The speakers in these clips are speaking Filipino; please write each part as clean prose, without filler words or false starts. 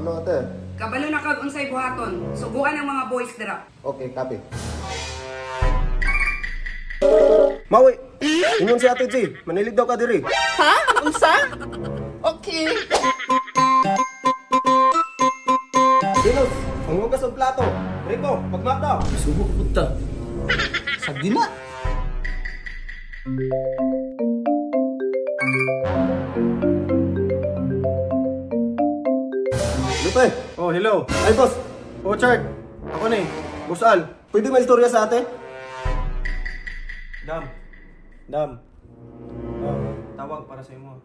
no, ate. Kabalo na kag unsay buhaton. Suguan ang mga boys dira. Okay, copy. Maui! Ingon si Ate G. Manilig daw ka diri. Ha? Unsa? Okay. Dinos, manghugas og plato. Rico, pagmap daw. Subok puta. Sagdi na. Lupe! Oh, hello. Ay, boss! Oh, Chart. Ako ni. Boss Al. Pwede may istorya sa ate? Dam. Dam. Oh, tawag para sa imo.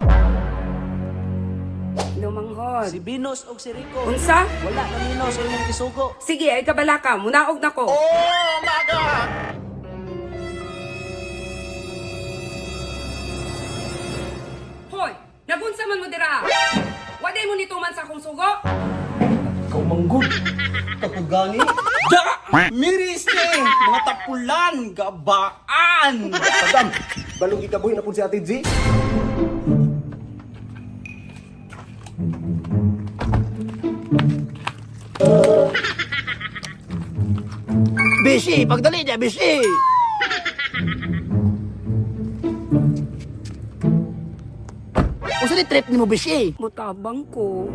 Lumanghod. Si Binos og si Rico. Unsa? Wala na nino sa imong isugo. Sige, ay kabala ka. Munaog na ko. Oh my God! Hoy! Nagunsa man mo dira? Waday mo nituman sa akong sugo? Ikaw manggod. Kapugani. Da! Miris ni! Mga tapulan! Gabaan! Pagdam! Balong ikabuhin na po si Ate G. Bishi! Pagdali niya, Bishi! Usa ni trip ni mo, Bishi? Mutabang ko.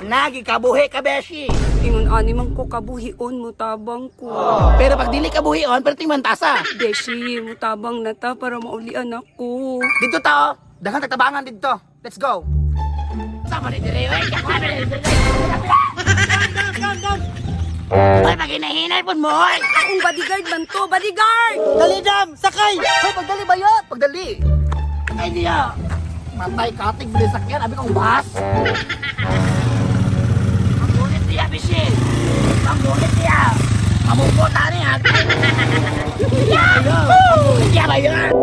Nagi kabuhi ka, Bishi! Ingon ani man ko kabuhion mutabang ko. Pero pag dili kabuhion, pero tingman tasa. Beshi, mutabang na ta para maulian ako. Dito tao, daghang tagtabangan dito. Let's go. Sama ni dire, oy. Kami ni dire. Oy, maginahinay pun mo, oy. Akong bodyguard man to, bodyguard! Dali dam, sakay. Hoy, pagdali bayot, pagdali. Ay niya. Matay katig bili sakyan, abi kong bahas. Ang bulit niya, Bishi. Ang bulit niya. Mamugot na niya. Ang bulit niya bayot.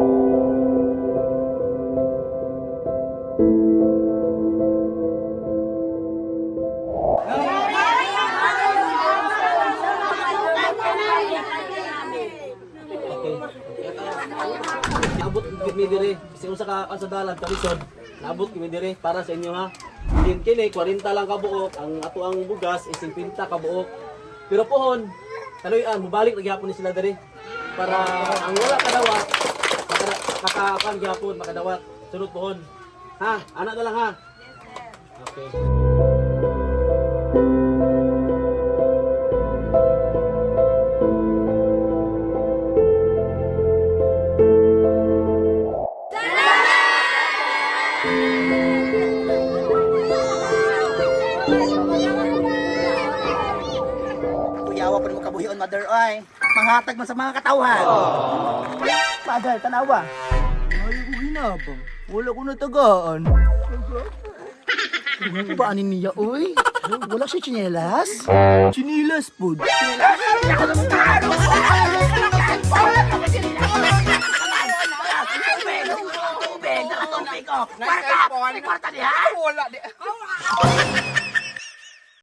Naabot kami dire. Kasi kung sa dalan kalisod, naabot kami dire para sa inyo ha. Kini 40 lang ka buok, ang ato ang bugas is 50 ka buok. Pero pohon, kaluyan mubalik na gyapon ni sila dire para ang wala kadawat makapan gyapon makadawat sunod pohon. Ha, anak na lang ha. Okay. Kuyawa pa rin mo kabuhion, mother, oy. Manghatag man sa mga katawhan. Mother, tanawa. Ay, uwi na ba? Wala ko natagaan. Ano ba anin niya, oy? Wala siya chinelas? Chinelas po. Chinelas? Ako naman taro! Tubig! Tubig! Kwarta! Kwarta niya! Wala di!